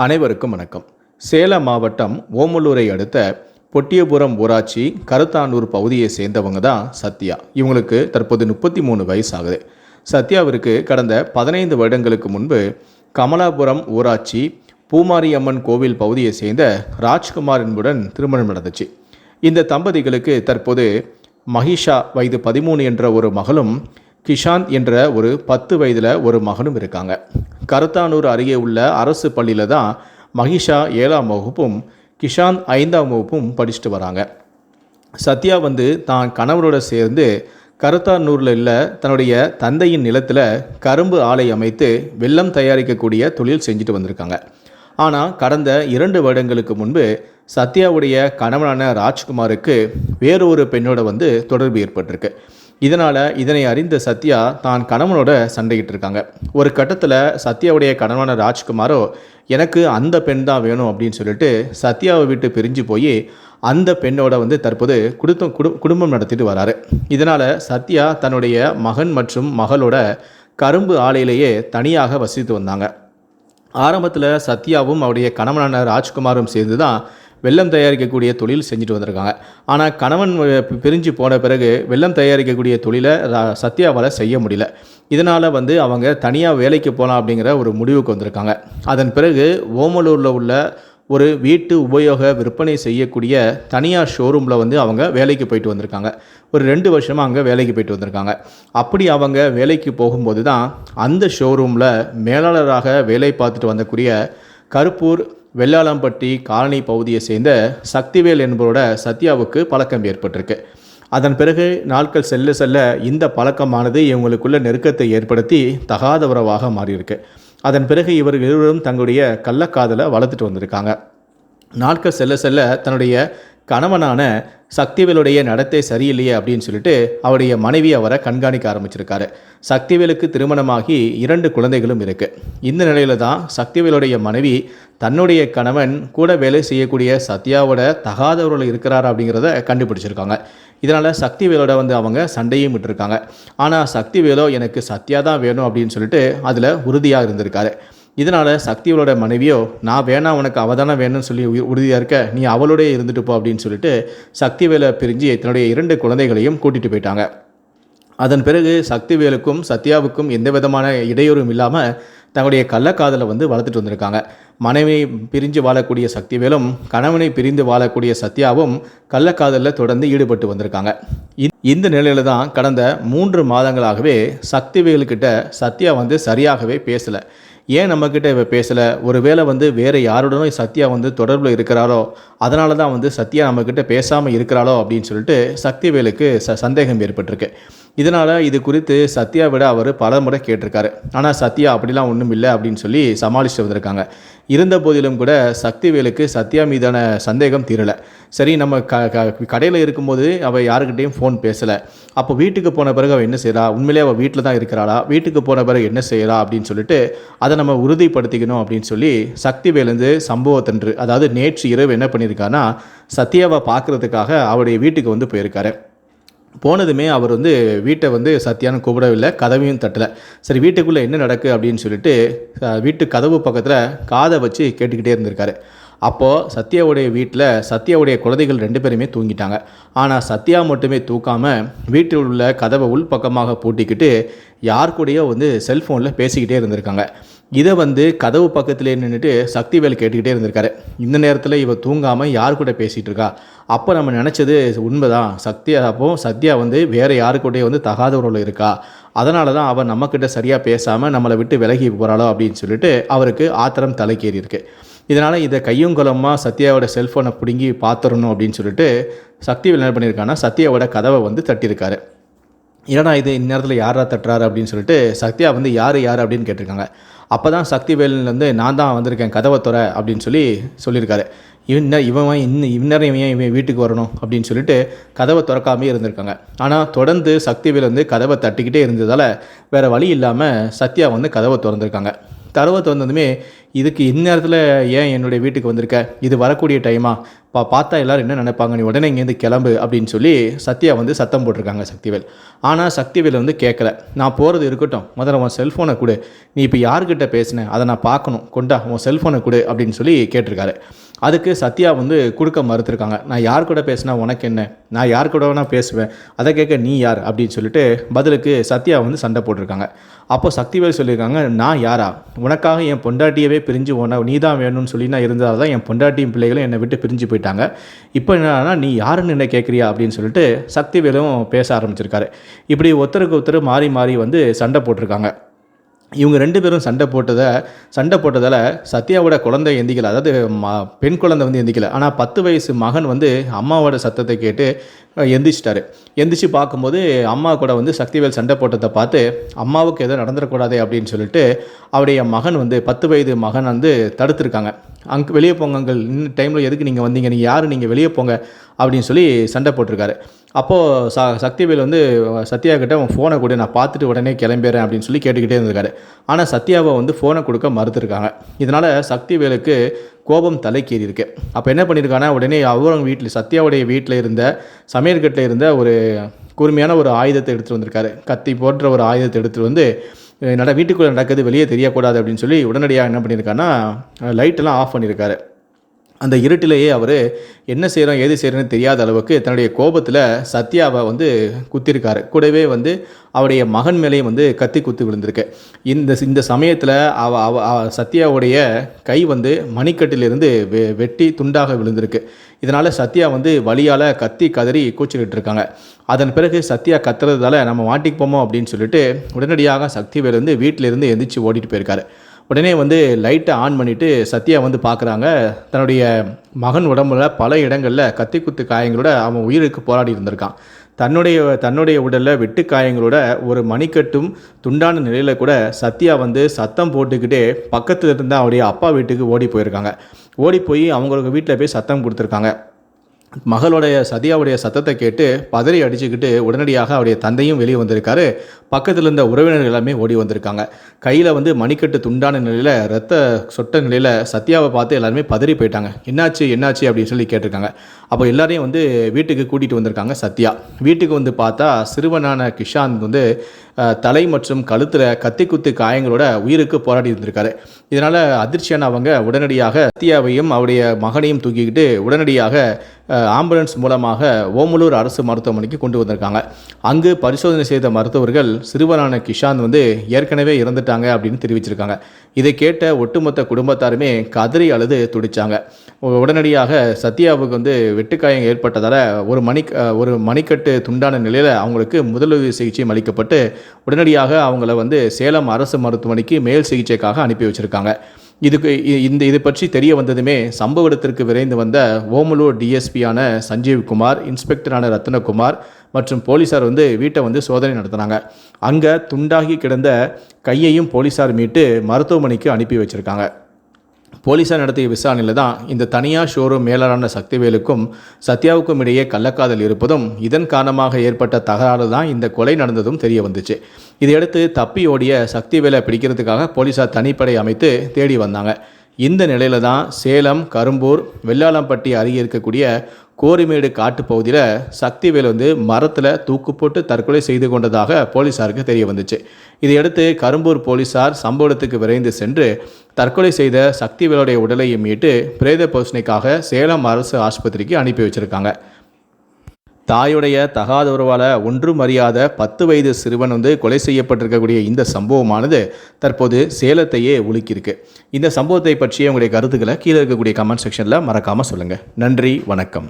அனைவருக்கும் வணக்கம். சேலம் மாவட்டம் ஓமலூரை அடுத்த பொட்டியபுரம் ஊராட்சி கருத்தானூர் பகுதியை சேர்ந்தவங்க தான் சத்யா. இவங்களுக்கு தற்போது 33 வயசு ஆகுது. சத்யாவிற்கு கடந்த 15 வருடங்களுக்கு முன்பு கமலாபுரம் ஊராட்சி பூமாரியம்மன் கோவில் பகுதியை சேர்ந்த ராஜ்குமார் என்புடன் திருமணம் நடந்துச்சு. இந்த தம்பதிகளுக்கு தற்போது மகிஷா வயது 13 என்ற ஒரு மகளும் கிஷாந்த் என்ற ஒரு 10 வயதில் ஒரு மகனும் இருக்காங்க. கருத்தானூர் அருகே உள்ள அரசு பள்ளியில் தான் மகிஷா 7ஆம் வகுப்பும் கிஷாந்த் 5ஆம் வகுப்பும் படிச்சுட்டு வராங்க. சத்யா தான் கணவரோட சேர்ந்து கருத்தானூரில் உள்ள தன்னுடைய தந்தையின் நிலத்தில் கரும்பு ஆலை அமைத்து வெல்லம் தயாரிக்கக்கூடிய தொழில் செஞ்சுட்டு வந்திருக்காங்க. ஆனால் கடந்த 2 வருடங்களுக்கு முன்பு சத்யாவுடைய கணவனான ராஜ்குமாருக்கு வேறொரு பெண்ணோட தொடர்பு ஏற்பட்டிருக்கு. இதனை அறிந்த சத்யா தான் கணவனோட சண்டையிட்டு இருக்காங்க. ஒரு கட்டத்தில் சத்யாவுடைய கணவனான ராஜ்குமாரோ எனக்கு அந்த பெண் தான் வேணும் அப்படின்னு சொல்லிட்டு சத்யாவை விட்டு பிரிஞ்சு போய் அந்த பெண்ணோட தற்போது குடும்பம் நடத்திட்டு வராரு. இதனால் சத்யா தன்னுடைய மகன் மற்றும் மகளோட கரும்பு ஆலையிலேயே தனியாக வசித்து வந்தாங்க. ஆரம்பத்தில் சத்யாவும் அவருடைய கணவனான ராஜ்குமாரும் சேர்ந்து தான் வெல்லம் தயாரிக்கக்கூடிய தொழில் செஞ்சுட்டு வந்திருக்காங்க. ஆனால் கணவன் பிரிஞ்சு போன பிறகு வெல்லம் தயாரிக்கக்கூடிய தொழிலை சத்யாவால் செய்ய முடியல. இதனால் அவங்க தனியாக வேலைக்கு போகலாம் அப்படிங்கிற ஒரு முடிவுக்கு வந்திருக்காங்க. அதன் பிறகு ஓமலூரில் உள்ள ஒரு வீட்டு உபயோக விற்பனை செய்யக்கூடிய தனியார் ஷோரூமில் அவங்க வேலைக்கு போயிட்டு வந்திருக்காங்க. ஒரு 2 வருஷமாக அங்கே வேலைக்கு போயிட்டு வந்திருக்காங்க. அப்படி அவங்க வேலைக்கு போகும்போது தான் அந்த ஷோரூமில் மேலாளராக வேலை பார்த்துட்டு வந்தக்கூடிய கருப்பூர் வெள்ளாளம்பட்டி காலனி பகுதியை சேர்ந்த சக்திவேல் என்பவரோட சத்யாவுக்கு பழக்கம் ஏற்பட்டிருக்கு. அதன் பிறகு நாட்கள் செல்ல செல்ல இந்த பழக்கமானது இவங்களுக்குள்ள நெருக்கத்தை ஏற்படுத்தி தகாத உறவாக மாறியிருக்கு. அதன் பிறகு இவர்கள் இருவரும் தங்களுடைய கள்ளக்காதலை வளர்த்துட்டு வந்திருக்காங்க. நாட்கள் செல்ல செல்ல தன்னுடைய கணவனான சக்திவேலுடைய நடத்தை சரியில்லையே அப்படின்னு சொல்லிட்டு அவருடைய மனைவி அவரை கண்காணிக்க ஆரம்பிச்சிருக்காரு. சக்திவேலுக்கு திருமணமாகி 2 குழந்தைகளும் இருக்குது. இந்த நிலையில தான் சக்திவேலுடைய மனைவி தன்னுடைய கணவன் கூட வேலை செய்யக்கூடிய சத்யாவோட தகாதவர்கள் இருக்கிறார் அப்படிங்கிறத கண்டுபிடிச்சிருக்காங்க. இதனால் சக்திவேலோட அவங்க சண்டையும் விட்டுருக்காங்க. ஆனால் சக்திவேலோ எனக்கு சத்யா தான் வேணும் அப்படின்னு சொல்லிட்டு அதில் உறுதியாக இருந்திருக்காரு. இதனால் சக்திவேலோட மனைவியோ நான் வேணாம் உனக்கு அவள் தானே வேணும்னு சொல்லி உறுதியாக இருக்க நீ அவளோடய இருந்துட்டு போ அப்படின்னு சொல்லிட்டு சக்திவேலை பிரிஞ்சு தன்னுடைய 2 குழந்தைகளையும் கூட்டிகிட்டு போயிட்டாங்க. அதன் பிறகு சக்திவேலுக்கும் சத்யாவுக்கும் எந்த விதமான இடையூறும் இல்லாமல் தன்னுடைய கள்ளக்காதலை வளர்த்துட்டு வந்திருக்காங்க. மனைவி பிரிஞ்சு வாழக்கூடிய சக்திவேலும் கணவனை பிரிந்து வாழக்கூடிய சத்யாவும் கள்ளக்காதலில் தொடர்ந்து ஈடுபட்டு வந்திருக்காங்க. இந்த நிலையில தான் கடந்த 3 மாதங்களாகவே சக்திவேலுக்கிட்ட சத்யா சரியாகவே பேசலை. ஏன் நம்மக்கிட்ட இவ பேசலை, ஒருவேளை வேறு யாருடனும் சத்யா தொடர்பில் இருக்கிறாரோ அதனால தான் சத்யா நம்மக்கிட்ட பேசாமல் இருக்கிறாளோ அப்படின்னு சொல்லிட்டு சக்திவேலுக்கு சந்தேகம் ஏற்பட்டிருக்கு. இதனால் இது குறித்து சத்யாவிட அவர் பல முறை கேட்டிருக்காரு. ஆனால் சத்யா அப்படிலாம் ஒன்றும் இல்லை அப்படின்னு சொல்லி சமாளிச்சுட்டு வந்திருக்காங்க. இருந்த போதிலும் கூட சக்திவேலுக்கு சத்யா மீதான சந்தேகம் தீரலை. சரி, நம்ம கடையில் இருக்கும்போது அவள் யாருக்கிட்டையும் ஃபோன் பேசலை, அப்போ வீட்டுக்கு போன பிறகு அவள் என்ன செய்கிறா, உண்மையிலே அவள் வீட்டில் தான் இருக்கிறாளா, வீட்டுக்கு போன பிறகு என்ன செய்கிறா அப்படின்னு சொல்லிட்டு அதை நம்ம உறுதிப்படுத்திக்கணும் அப்படின்னு சொல்லி சக்திவேலு சம்பவத்தன்று அதாவது நேற்று இரவு என்ன பண்ணியிருக்காருன்னா சத்யாவை பார்க்குறதுக்காக அவருடைய வீட்டுக்கு போயிருக்காரு. போனதுமே அவர் வீட்டை சத்யான்னு கூப்பிடவில்லை, கதவையும் தட்டலை. சரி, வீட்டுக்குள்ளே என்ன நடக்கு அப்படின்னு சொல்லிட்டு வீட்டு கதவு பக்கத்தில் காதை வச்சு கேட்டுக்கிட்டே இருந்திருக்காரு. அப்போது சத்யாவுடைய வீட்டில் சத்யாவுடைய குழந்தைகள் 2 பேருமே தூங்கிட்டாங்க. ஆனால் சத்யா மட்டுமே தூக்காமல் வீட்டில் உள்ள கதவை உள் பக்கமாக பூட்டிக்கிட்டு யார் கூடயோ செல்ஃபோனில் பேசிக்கிட்டே இருந்திருக்காங்க. இதை கதவு பக்கத்திலே நின்றுட்டு சக்திவேல் கேட்டுக்கிட்டே இருந்திருக்காரு. இந்த நேரத்தில் இவ தூங்காமல் யார் கூட பேசிகிட்டு இருக்கா, அப்போ நம்ம நினச்சது உண்மைதான், சத்யா வேறு யாரு கூடயோ தகாத உறவில் இருக்கா, அதனால தான் அவன் நம்மக்கிட்ட சரியாக பேசாமல் நம்மளை விட்டு விலகி போகிறாளோ அப்படின்னு சொல்லிட்டு அவருக்கு ஆத்திரம் தலைக்கேறி இருக்கு. இதனால் இதை கையுங்குலமாக சத்யாவோட செல்ஃபோனை பிடுங்கி பார்த்துடணும் அப்படின்னு சொல்லிட்டு சக்திவேல் என்ன பண்ணியிருக்காங்கன்னா சத்யாவோட கதவை தட்டியிருக்காரு. ஏன்னா இது இந்நேரத்தில் யாரா தட்டுறாரு அப்படின்னு சொல்லிட்டு சத்யா யார் அப்படின்னு கேட்டிருக்காங்க. அப்போ தான் சக்திவேல் நான் தான் வந்திருக்கேன், கதவை துற அப்படின்னு சொல்லியிருக்காரு. இந்நேரம் இவன் வீட்டுக்கு வரணும் அப்படின்னு சொல்லிட்டு கதவை திறக்காமே இருந்திருக்காங்க. ஆனால் தொடர்ந்து சக்திவேல் கதவை தட்டிக்கிட்டே இருந்ததால் வேறு வழி இல்லாமல் சத்யா கதவை திறந்துருக்காங்க. கதவை திறந்ததுமே இதுக்கு இந்நேரத்தில் ஏன் என்னுடைய வீட்டுக்கு வந்திருக்க, இது வரக்கூடிய டைமா, பார்த்தா எல்லோரும் என்ன நினைப்பாங்க, நீ உடனே இங்கேருந்து கிளம்பு அப்படின்னு சொல்லி சத்யா வந்து சத்தம் போட்டிருக்காங்க சக்திவேல். ஆனால் சக்திவேல் வந்து கேட்கல. நான் போகிறது இருக்கட்டும், முதல்ல உன் செல்ஃபோனை கொடு, நீ இப்போ யார்கிட்ட பேசினேன் அதை நான் பார்க்கணும், கொண்டா உன் செல்ஃபோனை கொடு அப்படின்னு சொல்லி கேட்டிருக்காரு. அதுக்கு சத்யா வந்து கொடுக்க மறுத்துருக்காங்க. நான் யார் கூட பேசினா உனக்கு என்ன, நான் யார் கூட வேணால் பேசுவேன், அதை கேட்க நீ யார் அப்படின்னு சொல்லிட்டு பதிலுக்கு சத்யா வந்து சண்டை போட்டிருக்காங்க. அப்போ சக்திவேல் சொல்லியிருக்காங்க, நான் யாரா, உனக்காக என் பொண்டாட்டியவே பிரிஞ்சு நீ தான் வேணும்னு சொல்லி நான் இருந்தால் தான் என் பொண்டாட்டியும் பிள்ளைகளும் என்னை விட்டு பிரிஞ்சு போயிட்டாங்க, இப்போ என்னன்னா நீ யாருன்னு என்ன கேட்குறியா அப்படின்னு சொல்லிட்டு சக்திவேலும் பேச ஆரம்பிச்சிருக்காரு. இப்படி ஒருத்தருக்கு ஒருத்தர் மாறி மாறி வந்து சண்டை போட்டிருக்காங்க. இவங்க 2 பேரும் சண்டை போட்டதால் சத்யாவோட குழந்தை எந்திக்கலை, அதாவது பெண் குழந்தை வந்து எந்திக்கலை. ஆனால் 10 வயசு மகன் வந்து அம்மாவோட சத்தத்தை கேட்டு எந்திரிச்சிட்டாரு. எந்திரிச்சு பார்க்கும்போது அம்மா கூட வந்து சக்திவேல் சண்டை போட்டதை பார்த்து அம்மாவுக்கு எதோ நடந்துடக்கூடாதே அப்படின்னு சொல்லிட்டு அவருடைய மகன் வந்து 10 வயது மகன் வந்து தடுத்துருக்காங்க. வெளியே போங்க அங்கிள், இந்த டைமில் எதுக்கு நீங்கள் வந்தீங்க, நீங்கள் யார், நீங்கள் வெளியே போங்க அப்படின்னு சொல்லி சண்டை போட்டிருக்காரு. அப்போது சக்திவேல் வந்து சத்யா கிட்ட அவன் ஃபோனை கொடு, நான் பார்த்துட்டு உடனே கிளம்பிடுறேன் அப்படின்னு சொல்லி கேட்டுக்கிட்டே இருந்திருக்காரு. ஆனால் சத்யாவை வந்து ஃபோனை கொடுக்க மறுத்துருக்காங்க. இதனால் சக்திவேலுக்கு கோபம் தலைக்கேறி இருக்கு. அப்போ என்ன பண்ணியிருக்காங்கன்னா, உடனே அவங்க வீட்டில் சத்யாவுடைய வீட்டில் இருந்த சமையல்கட்டில் இருந்த ஒரு கூர்மையான ஒரு ஆயுதத்தை எடுத்துகிட்டு வந்திருக்காரு. கத்தி போன்ற ஒரு ஆயுதத்தை எடுத்துகிட்டு வந்து வீட்டுக்குள்ளே நடக்குது வெளியே தெரியக்கூடாது அப்படின்னு சொல்லி உடனடியாக என்ன பண்ணியிருக்காருன்னா லைட்டெல்லாம் ஆஃப் பண்ணியிருக்காரு. அந்த இருட்டிலேயே அவர் என்ன செய்கிறோம் ஏது செய்கிறோன்னு தெரியாத அளவுக்கு தன்னுடைய கோபத்தில் சத்யாவை வந்து குத்திருக்காரு. கூடவே வந்து அவருடைய மகன் மேலேயும் வந்து கத்தி குத்து விழுந்திருக்கு. இந்த சமயத்தில் சத்யாவுடைய கை வந்து மணிக்கட்டிலிருந்து வெட்டி துண்டாக விழுந்திருக்கு. இதனால் சத்யா வந்து வலியால் கத்தி கதறி கூச்சலிட்டு இருக்காங்க. அதன் பிறகு சத்யா கத்துறதால நம்ம மாட்டிக்கு போமோ அப்படின்னு சொல்லிட்டு உடனடியாக சக்திவேல் வந்து வீட்டிலேருந்து எந்திரிச்சு ஓடிட்டு போயிருக்காரு. உடனே வந்து லைட்டை ஆன் பண்ணிவிட்டு சத்யா வந்து பார்க்குறாங்க, தன்னுடைய மகன் உடம்புல பல இடங்களில் கத்தி குத்து காயங்களோட அவன் உயிருக்கு போராடி இருந்திருக்கான். தன்னுடைய உடலில் வெட்டு காயங்களோட ஒரு மணிக்கட்டும் துண்டான நிலையில் கூட சத்யா வந்து சத்தம் போட்டுக்கிட்டே பக்கத்தில் இருந்த அவருடைய அப்பா வீட்டுக்கு ஓடி போயிருக்காங்க. ஓடி போய் அவங்களுக்கு வீட்டில் போய் சத்தம் கொடுத்துருக்காங்க. சத்யாவுடைய சத்தத்தை கேட்டு பதறி அடிச்சுக்கிட்டு உடனடியாக அவருடைய தந்தையும் வெளியே வந்திருக்காரு. பக்கத்தில் இருந்த உறவினர்கள் எல்லாமே ஓடி வந்திருக்காங்க. கையில் வந்து மணிக்கட்டு துண்டான நிலையில் ரத்த சொட்ட நிலையில் சத்யாவை பார்த்து எல்லாருமே பதறி போயிட்டாங்க. என்னாச்சு அப்படின்னு சொல்லி கேட்டிருக்காங்க. அப்போ எல்லாரையும் வந்து வீட்டுக்கு கூட்டிகிட்டு வந்திருக்காங்க சத்யா. வீட்டுக்கு வந்து பார்த்தா சிறுவனான கிஷாந்த் வந்து தலை மற்றும் கழுத்தில் கத்தி குத்து காயங்களோட உயிருக்கு போராடி இருந்திருக்காரு. இதனால் அதிர்ச்சியான அவங்க உடனடியாக சத்யாவையும் அவருடைய மகனையும் தூக்கிக்கிட்டு உடனடியாக ஆம்புலன்ஸ் மூலமாக ஓமலூர் அரசு மருத்துவமனைக்கு கொண்டு வந்திருக்காங்க. அங்கு பரிசோதனை செய்த மருத்துவர்கள் சிறுவனான கிஷாந்த் வந்து ஏற்கனவே இறந்துட்டாங்க அப்படின்னு தெரிவிச்சிருக்காங்க. இதை கேட்ட ஒட்டுமொத்த குடும்பத்தாருமே கதறி அழுது துடிச்சாங்க. உடனடியாக சத்யாவுக்கு வந்து வெட்டுக்காயம் ஏற்பட்டதால் ஒரு மணிக்கட்டு துண்டான நிலையில் அவங்களுக்கு முதலுதவி சிகிச்சையும் அளிக்கப்பட்டு உடனடியாக அவங்கள வந்து சேலம் அரசு மருத்துவமனைக்கு மேல் சிகிச்சைக்காக அனுப்பி வச்சுருக்காங்க. இது பற்றி தெரிய வந்ததுமே சம்பவ இடத்திற்கு விரைந்து வந்த ஓமலூர் டிஎஸ்பியான சஞ்சீவ்குமார், இன்ஸ்பெக்டரான ரத்னகுமார் மற்றும் போலீஸார் வந்து வீட்டை வந்து சோதனை நடத்தினாங்க. அங்கே துண்டாகி கிடந்த கையையும் போலீஸார் மீட்டு மருத்துவமனைக்கு அனுப்பி வச்சுருக்காங்க. போலீஸார் நடத்திய விசாரணையில் தான் இந்த தனியார் ஷோரூம் மேலாளரான சக்திவேலுக்கும் சத்யாவுக்கும் இடையே கள்ளக்காதல் இருப்பதும் இதன் காரணமாக ஏற்பட்ட தகராறு தான் இந்த கொலை நடந்ததும் தெரிய வந்துச்சு. இதையடுத்து தப்பி ஓடிய சக்திவேலை பிடிக்கிறதுக்காக போலீஸார் தனிப்படை அமைத்து தேடி வந்தாங்க. இந்த நிலையில தான் சேலம் கரும்பூர் வெள்ளாளம்பட்டி அருகே இருக்கக்கூடிய கோரிமேடு காட்டு பகுதியில் சக்திவேல் வந்து மரத்தில் தூக்கு போட்டு தற்கொலை செய்து கொண்டதாக போலீஸாருக்கு தெரிய வந்துச்சு. இதையடுத்து கரும்பூர் போலீஸார் சம்பவ இடத்துக்கு விரைந்து சென்று தற்கொலை செய்த சக்திவேலுடைய உடலை மீட்டு பிரேத பரிசோதனைக்காக சேலம் அரசு ஆஸ்பத்திரிக்கு அனுப்பி வச்சிருக்காங்க. தாயுடைய தகாத உறவால் ஒன்றும் அறியாத 10 வயது சிறுவன் வந்து கொலை செய்யப்பட்டிருக்கக்கூடிய இந்த சம்பவமானது தற்போது சேலத்தையே உலுக்கியிருக்கு. இந்த சம்பவத்தை பற்றிய உங்களுடைய கருத்துக்களை கீழே இருக்கக்கூடிய கமெண்ட் செக்ஷனில் மறக்காமல் சொல்லுங்கள். நன்றி, வணக்கம்.